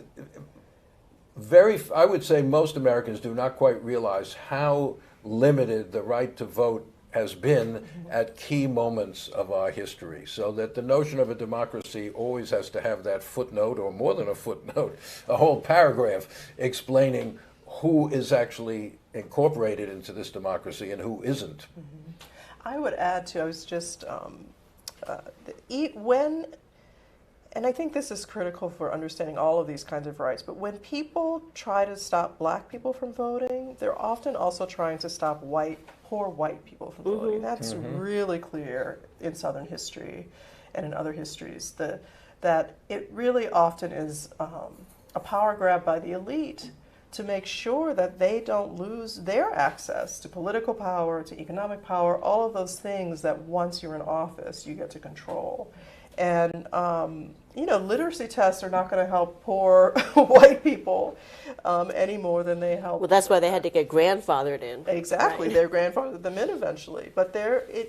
I would say most Americans do not quite realize how limited the right to vote has been at key moments of our history. So that the notion of a democracy always has to have that footnote, or more than a footnote, a whole paragraph explaining who is actually incorporated into this democracy and who isn't. I would add too, I was just, when, and I think this is critical for understanding all of these kinds of rights, but when people try to stop black people from voting, they're often also trying to stop poor white people from voting. That's really clear in Southern history and in other histories, that it really often is a power grab by the elite to make sure that they don't lose their access to political power, to economic power, all of those things that once you're in office, you get to control. And, literacy tests are not going to help poor white people any more than they help. Well, that's why they had to get grandfathered in. Exactly. Right. Their grandfathered them in eventually. But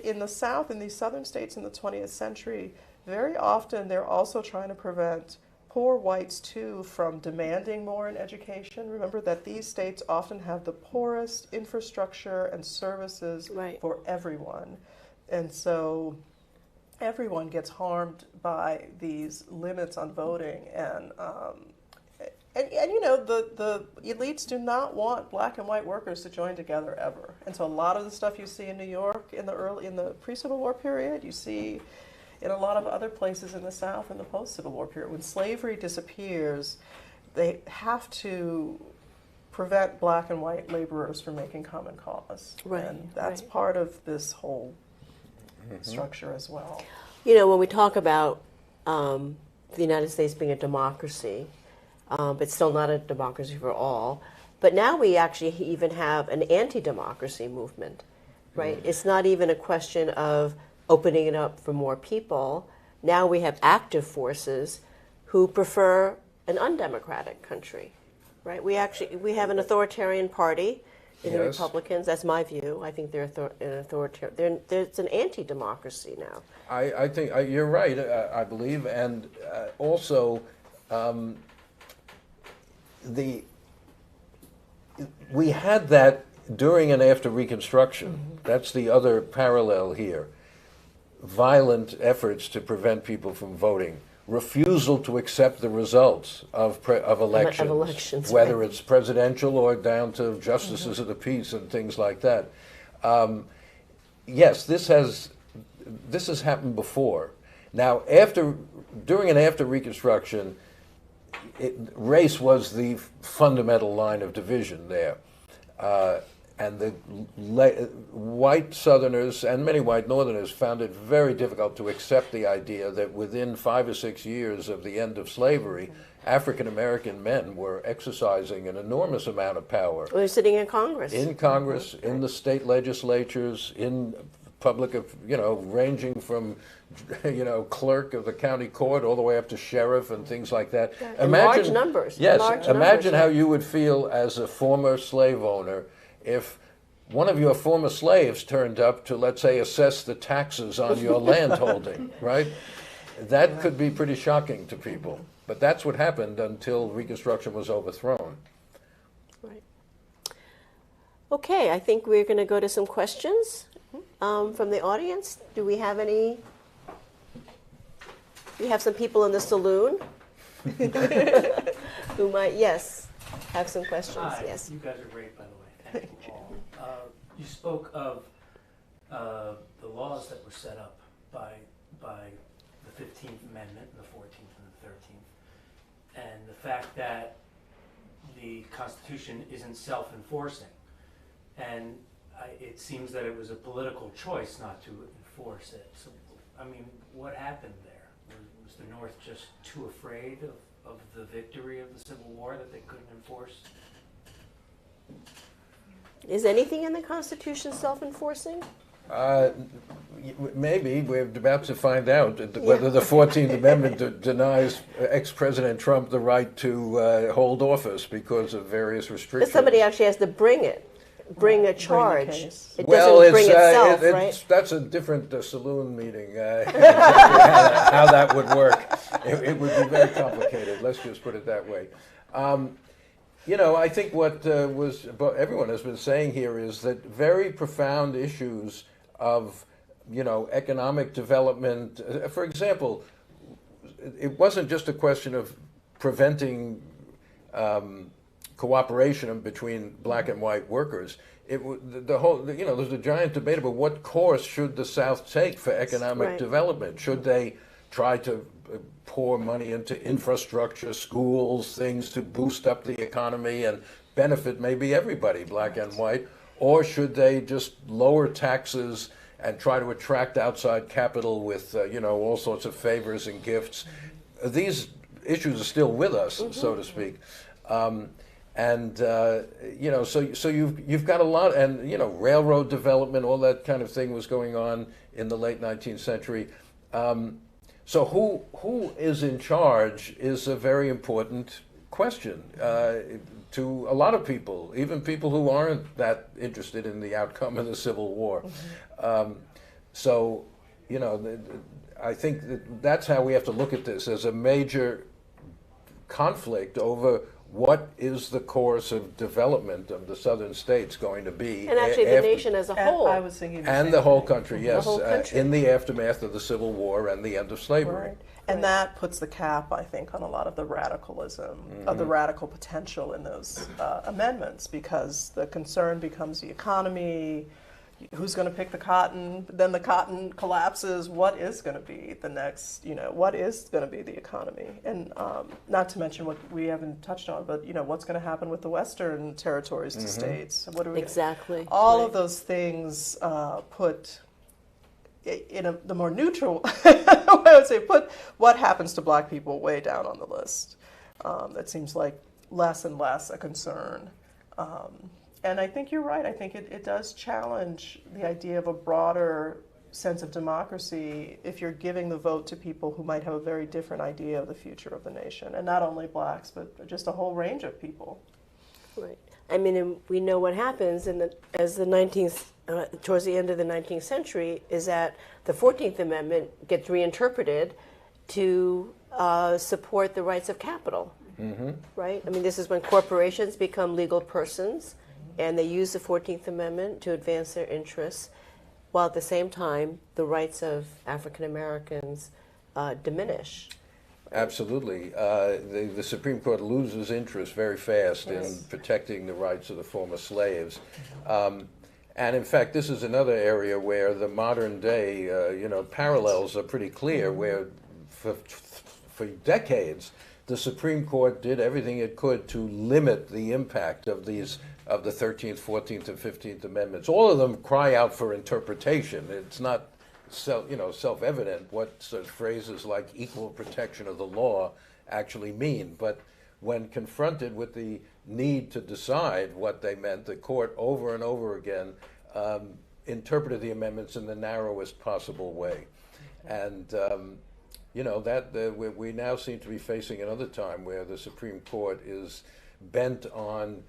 in the South, in these southern states in the 20th century, very often they're also trying to prevent poor whites, too, from demanding more in education. Remember that these states often have the poorest infrastructure and services for everyone. And so everyone gets harmed by these limits on voting. And the elites do not want black and white workers to join together ever. And so a lot of the stuff you see in New York in the pre-Civil War period, you see in a lot of other places in the South in the post-Civil War period. When slavery disappears, they have to prevent black and white laborers from making common cause. Right, And that's right. part of this whole structure as well. When we talk about the United States being a democracy, but still not a democracy for all, but now we actually even have an anti-democracy movement, right? It's not even a question of opening it up for more people. Now we have active forces who prefer an undemocratic country, right? We have an authoritarian party in the Republicans. That's my view. I think they're an authoritarian. There's an anti-democracy now. I think you're right, I believe, and also we had that during and after Reconstruction. That's the other parallel here. Violent efforts to prevent people from voting, refusal to accept the results of elections, whether it's presidential or down to justices of the peace and things like that. Yes, this has happened before. Now, during and after Reconstruction, race was the fundamental line of division there. And the white Southerners and many white Northerners found it very difficult to accept the idea that within 5 or 6 years of the end of slavery, African American men were exercising an enormous amount of power. They're sitting in Congress. In Congress, in the state legislatures, in public, ranging from, clerk of the county court all the way up to sheriff and things like that. In large numbers. Yes, Large imagine numbers, how you would feel as a former slave owner if one of your former slaves turned up to, let's say, assess the taxes on your land holding, right? That could be pretty shocking to people. But that's what happened until Reconstruction was overthrown. Right. Okay, I think we're going to go to some questions from the audience. Do we have any? We have some people in the saloon who might, have some questions. Hi, Yes. you guys are great, by the way. Thank you all. You spoke of the laws that were set up by the 15th Amendment and the 14th and the 13th, and the fact that the Constitution isn't self-enforcing. And it seems that it was a political choice not to enforce it. So, I mean, what happened there? Was the North just too afraid of the victory of the Civil War that they couldn't enforce? Is anything in the Constitution self-enforcing? Maybe. We're about to find out whether the 14th Amendment denies ex-President Trump the right to hold office because of various restrictions. But somebody actually has to bring a charge. case. It Well, doesn't bring itself, right? that's a different Saloon meeting, how that would work. It would be very complicated, let's just put it that way. I think what everyone has been saying here is that very profound issues of, economic development, for example, it wasn't just a question of preventing cooperation between black and white workers. There's a giant debate about what course should the South take for economic development. Should they try to pour money into infrastructure, schools, things to boost up the economy and benefit maybe everybody, black and white, or should they just lower taxes and try to attract outside capital with all sorts of favors and gifts? These issues are still with us, so to speak. So you've got a lot, and railroad development, all that kind of thing was going on in the late 19th century. So who is in charge is a very important question to a lot of people, even people who aren't that interested in the outcome of the Civil War. I think that's how we have to look at this, as a major conflict over what is the course of development of the southern states going to be. And actually the nation as a whole. I was thinking and the whole country, yes, whole country. in the aftermath of the Civil War and the end of slavery. Right. And that puts the cap, I think, on a lot of the radicalism, of the radical potential in those amendments, because the concern becomes the economy, who's going to pick the cotton, then the cotton collapses, what is going to be the next, what is going to be the economy? And not to mention what we haven't touched on, but, what's going to happen with the Western territories to states? What are we Exactly. All of those things put in the more neutral I would say, put what happens to black people way down on the list. That seems like less and less a concern. And I think you're right. I think it does challenge the idea of a broader sense of democracy if you're giving the vote to people who might have a very different idea of the future of the nation. And not only blacks, but just a whole range of people. Right. I mean, and we know what happens towards the end of the 19th century is that the 14th Amendment gets reinterpreted to support the rights of capital, right? I mean, this is when corporations become legal persons, and they use the 14th Amendment to advance their interests, while at the same time, the rights of African Americans diminish. Absolutely. The Supreme Court loses interest very fast in protecting the rights of the former slaves. And in fact, this is another area where the modern day, parallels are pretty clear, where for decades, the Supreme Court did everything it could to limit the impact of the 13th, 14th, and 15th Amendments. All of them cry out for interpretation. It's not self-evident what such phrases like equal protection of the law actually mean. But when confronted with the need to decide what they meant, the court over and over again interpreted the amendments in the narrowest possible way. And we now seem to be facing another time where the Supreme Court is bent on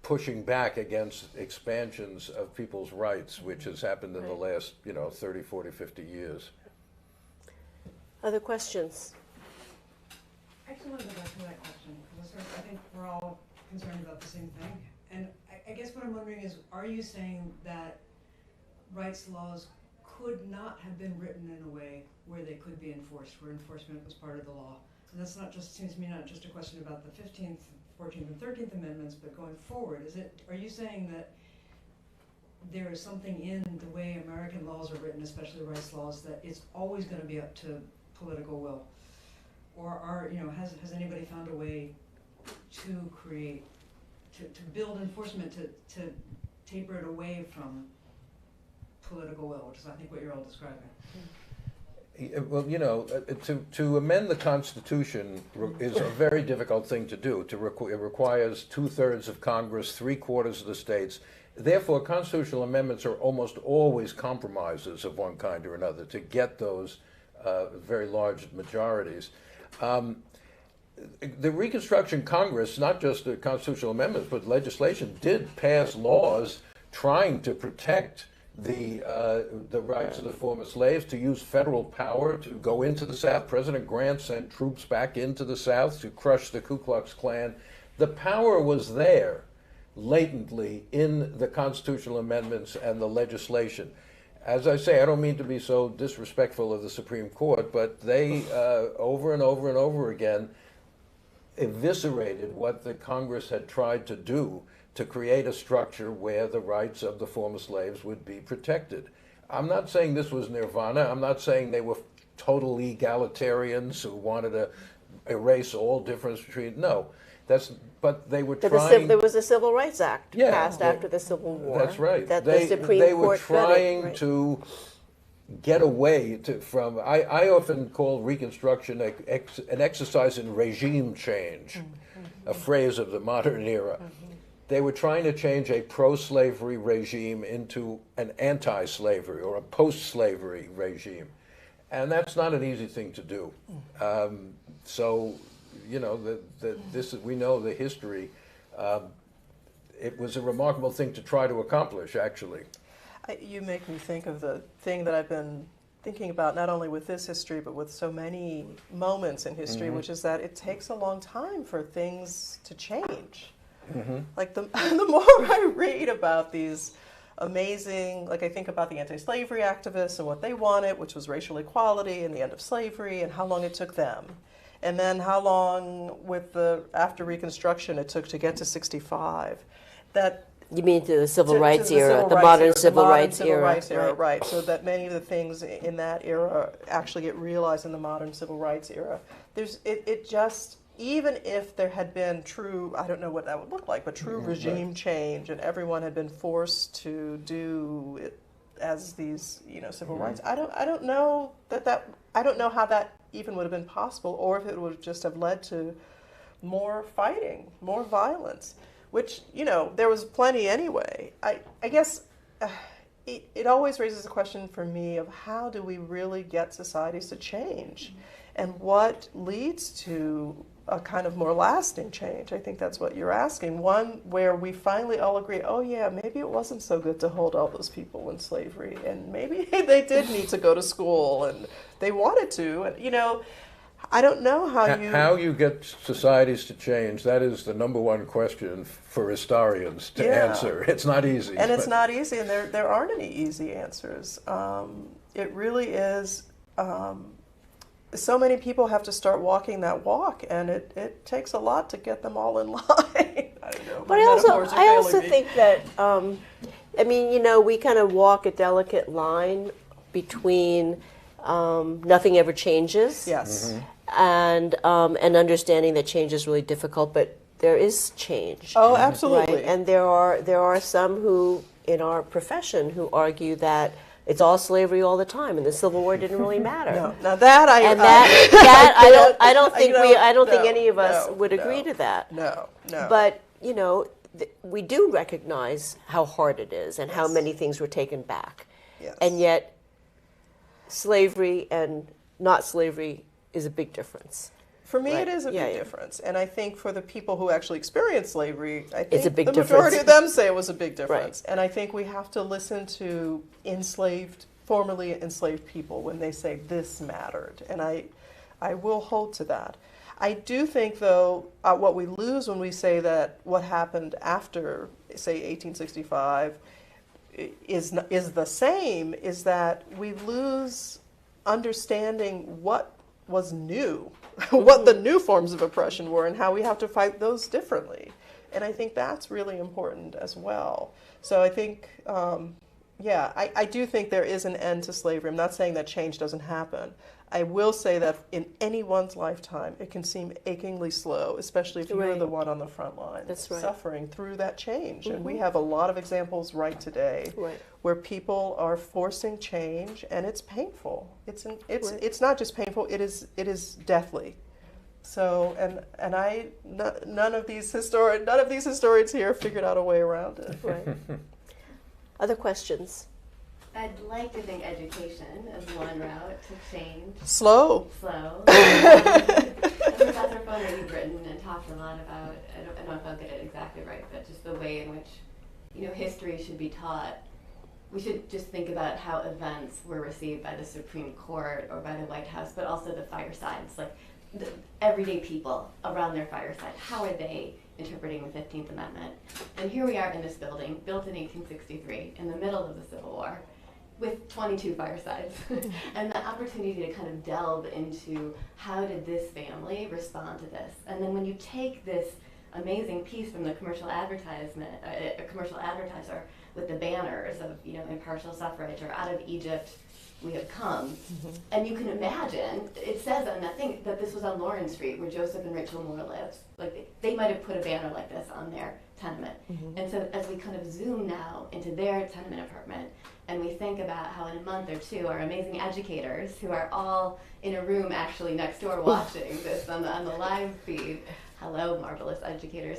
pushing back against expansions of people's rights, which has happened in the last 30, 40, 50 years. Other questions? I actually want to go back to that question, because I think we're all concerned about the same thing. And I guess what I'm wondering is, are you saying that rights laws could not have been written in a way where they could be enforced, where enforcement was part of the law? And that's not just, seems to me, not just a question about the 15th, 14th, and 13th Amendments, but going forward. Are you saying that there is something in the way American laws are written, especially rights laws, that it's always going to be up to political will? Or has anybody found a way to create, to build enforcement, to taper it away from political will, which is, I think, what you're all describing? Well, to amend the Constitution is a very difficult thing to do. It requires 2/3 of Congress, 3/4 of the states. Therefore, constitutional amendments are almost always compromises of one kind or another to get those very large majorities. The Reconstruction Congress, not just the constitutional amendments, but legislation, did pass laws trying to protect the rights of the former slaves, to use federal power to go into the South. President Grant sent troops back into the South to crush the Ku Klux Klan. The power was there, latently, in the constitutional amendments and the legislation. As I say, I don't mean to be so disrespectful of the Supreme Court, but they, over and over and over again, eviscerated what the Congress had tried to do to create a structure where the rights of the former slaves would be protected. I'm not saying this was nirvana. I'm not saying they were total egalitarians who wanted to erase all difference between, no. But they were trying. There was a Civil Rights Act Yeah, passed after the Civil War. That's right. That the Supreme they were Court trying right. to get away from. I often call Reconstruction an exercise in regime change, a phrase of the modern era. They were trying to change a pro-slavery regime into an anti-slavery or a post-slavery regime. And that's not an easy thing to do. So, we know the history. It was a remarkable thing to try to accomplish, actually. You make me think of the thing that I've been thinking about, not only with this history, but with so many moments in history, which is that it takes a long time for things to change. Like the more I read about these amazing, like I think about the anti-slavery activists and what they wanted, which was racial equality and the end of slavery, and how long it took them. And then how long after Reconstruction it took to get to 65. You mean to the Civil Rights era, the modern Civil Rights era. Right. So that many of the things in that era actually get realized in the modern Civil Rights era. It just, even if there had been true, I don't know what that would look like, but true regime change, and everyone had been forced to do it as these, civil rights. I don't know I don't know how that even would have been possible, or if it would just have led to more fighting, more violence, which, there was plenty anyway. I guess it always raises a question for me of how do we really get societies to change, and what leads to a kind of more lasting change. I think that's what you're asking. One where we finally all agree, oh yeah, maybe it wasn't so good to hold all those people in slavery, and maybe they did need to go to school, and they wanted to, and I don't know how you get societies to change. That is the number one question for historians to answer. It's not easy. And it's not easy, and there aren't any easy answers. It really is. So many people have to start walking that walk, and it takes a lot to get them all in line. I don't know. But I also think that, we kind of walk a delicate line between nothing ever changes. Yes. And understanding that change is really difficult, but there is change. Oh, absolutely. Right? And there are some who, in our profession, who argue that it's all slavery all the time, and the Civil War didn't really matter. No, now that I don't think any of us would agree to that. No. But we do recognize how hard it is and how many things were taken back, and yet slavery and not slavery is a big difference. For me, Right. it is a big difference, and I think for the people who actually experienced slavery, I think It's a big the majority difference. of them say it was a big difference. Right. And I think we have to listen to formerly enslaved people when they say this mattered, and I will hold to that. I do think, though, what we lose when we say that what happened after, say, 1865 is the same, is that we lose understanding what was new, what the new forms of oppression were, and how we have to fight those differently. And I think that's really important as well. So I think, Yeah, I do think there is an end to slavery. I'm not saying that change doesn't happen. I will say that in anyone's lifetime, it can seem achingly slow, especially if you're Right. the one on the front line That's right. suffering through that change. And we have a lot of examples right today Right. where people are forcing change, and it's painful. It's Right. it's not just painful; it is deathly. So none of these historians here figured out a way around it. Right. Other questions? I'd like to think education is one route to change. Slow. Slow. Professor Foner, you've written and talked a lot about, I don't know if I'll get it exactly right, but just the way in which, history should be taught. We should just think about how events were received by the Supreme Court or by the White House, but also the firesides, like the everyday people around their fireside. How are they interpreting the 15th Amendment? And here we are in this building, built in 1863, in the middle of the Civil War, with 22 firesides. And the opportunity to kind of delve into how did this family respond to this? And then when you take this amazing piece from the commercial advertisement, a commercial advertiser with the banners of, impartial suffrage, or out of Egypt we have come, and you can imagine, it says on that thing that this was on Lawrence Street where Joseph and Rachel Moore lived. Like they might have put a banner like this on their tenement. And so as we kind of zoom now into their tenement apartment, and we think about how in a month or two our amazing educators, who are all in a room actually next door watching this on the live feed, hello marvelous educators,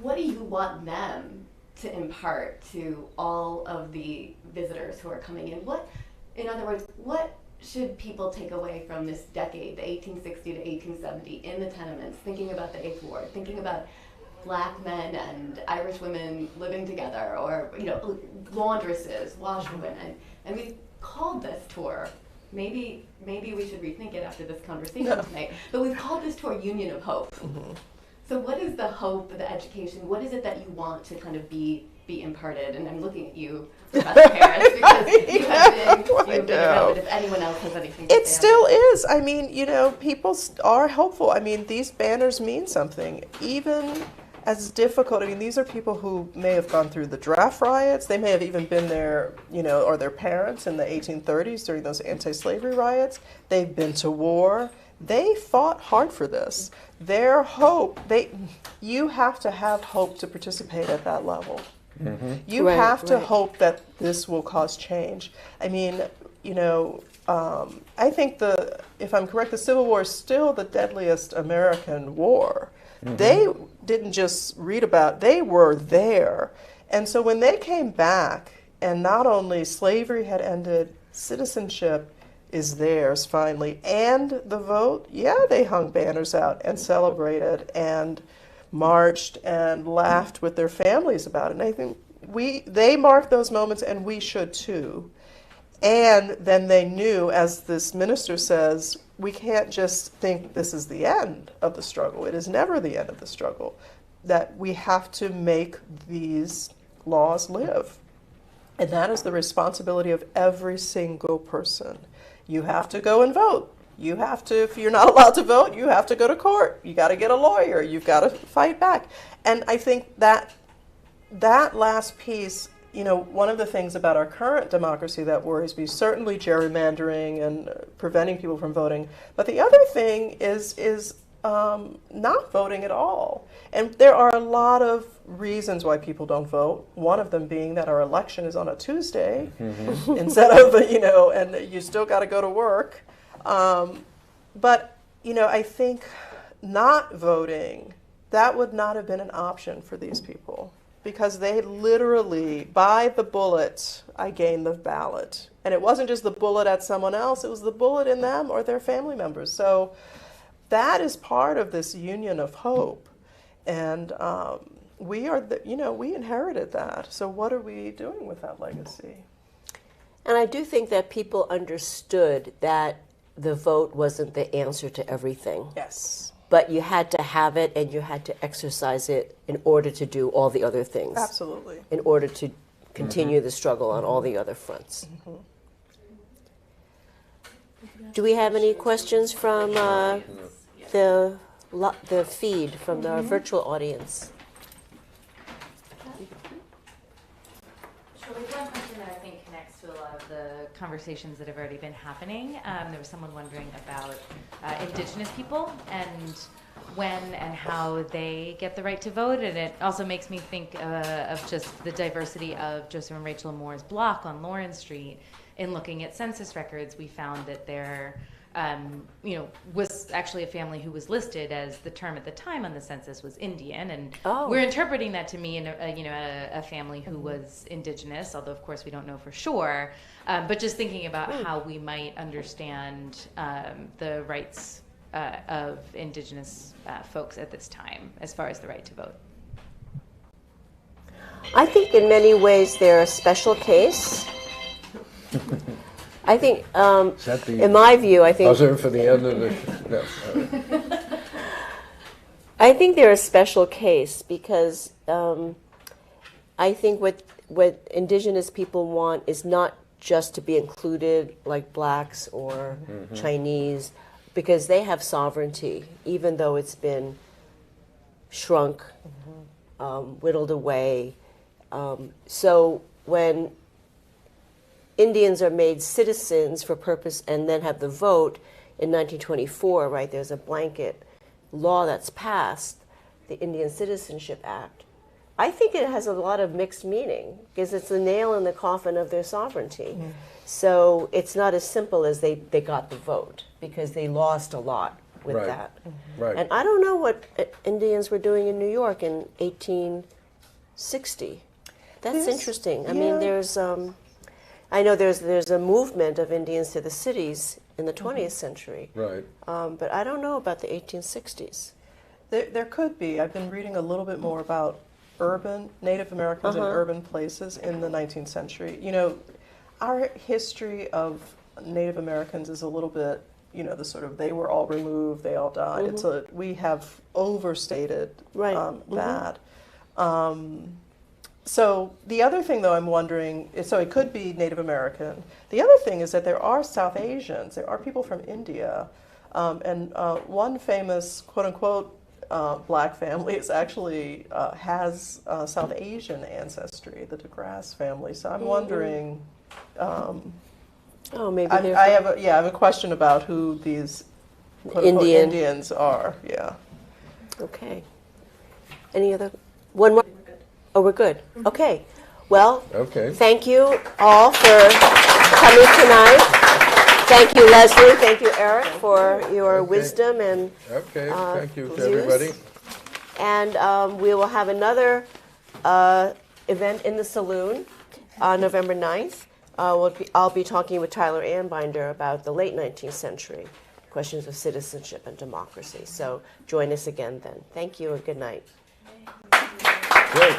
what do you want them to impart to all of the visitors who are coming in? In other words, what should people take away from this decade, the 1860 to 1870, in the tenements, thinking about the Eighth Ward, thinking about Black men and Irish women living together, or laundresses, washwomen, and we called this tour. Maybe we should rethink it after this conversation tonight. But we've called this tour Union of Hope. So what is the hope, the education? What is it that you want to kind of be imparted? And I'm looking at you, Professor Harris, because you have been around. If anyone else has anything to say. It still is. I mean, people are hopeful. I mean, these banners mean something. Even as difficult, I mean, these are people who may have gone through the draft riots. They may have even been there, or their parents in the 1830s during those anti-slavery riots. They've been to war. They fought hard for this. Their hope, you have to have hope to participate at that level. You have to hope that this will cause change. I mean, I think if I'm correct, the Civil War is still the deadliest American war. They didn't just read about, they were there. And so when they came back, and not only slavery had ended, citizenship is theirs finally, and the vote, they hung banners out and celebrated and marched and laughed with their families about it. And I think they marked those moments, and we should too. And then they knew, as this minister says, we can't just think this is the end of the struggle. It is never the end of the struggle. That we have to make these laws live. And that is the responsibility of every single person. You have to go and vote. You have to, if you're not allowed to vote, you have to go to court. You got to get a lawyer. You've got to fight back. And I think that last piece, one of the things about our current democracy that worries me, certainly gerrymandering and preventing people from voting, but the other thing is not voting at all. And there are a lot of reasons why people don't vote. One of them being that our election is on a Tuesday instead of, and you still got to go to work. But, I think not voting, that would not have been an option for these people. Because they literally, by the bullet, I gained the ballot. And it wasn't just the bullet at someone else, it was the bullet in them or their family members. So that is part of this union of hope. And we inherited that. So what are we doing with that legacy? And I do think that people understood that the vote wasn't the answer to everything. Yes. But you had to have it, and you had to exercise it in order to do all the other things. Absolutely. In order to continue the struggle on all the other fronts. Do we have any questions from the feed, from the virtual audience? So we've got connects to a lot of the conversations that have already been happening. There was someone wondering about Indigenous people and when and how they get the right to vote, and it also makes me think of just the diversity of Joseph and Rachel Moore's block on Lawrence Street. In looking at census records, we found that there was actually a family who was listed as the term at the time on the census was Indian, and we're interpreting that to mean a family who was Indigenous, although of course we don't know for sure. But just thinking about how we might understand the rights of Indigenous folks at this time, as far as the right to vote. I think in many ways they're a special case. I think, in my view, I think buzzer for the end of the no. I think they're a special case because I think what Indigenous people want is not just to be included like blacks or Chinese, because they have sovereignty, even though it's been shrunk, whittled away. So when Indians are made citizens for purpose and then have the vote in 1924, right? There's a blanket law that's passed, the Indian Citizenship Act. I think it has a lot of mixed meaning because it's the nail in the coffin of their sovereignty. So it's not as simple as they got the vote because they lost a lot with that. Right. And I don't know what Indians were doing in New York in 1860. That's interesting. I mean, there's I know there's a movement of Indians to the cities in the 20th century. Right. But I don't know about the 1860s. There could be. I've been reading a little bit more about urban Native Americans in urban places in the 19th century. You know, our history of Native Americans is a little bit, you know, the sort of they were all removed, they all died. We have overstated that. So the other thing, though, I'm wondering, so it could be Native American. The other thing is that there are South Asians. There are people from India. And one famous, quote-unquote, black family is actually has South Asian ancestry, the DeGrasse family. So I'm wondering... maybe I have a question about who these Indians are. Yeah. Okay. Any other? One more? Oh, we're good. Okay. Well, thank you all for coming tonight. Thank you, Leslie. Thank you, Eric, for your wisdom and thank you to views. everybody. And we will have another event in the Saloon on November 9th. I'll be talking with Tyler Anbinder about the late 19th century questions of citizenship and democracy. So join us again then. Thank you and good night. Great.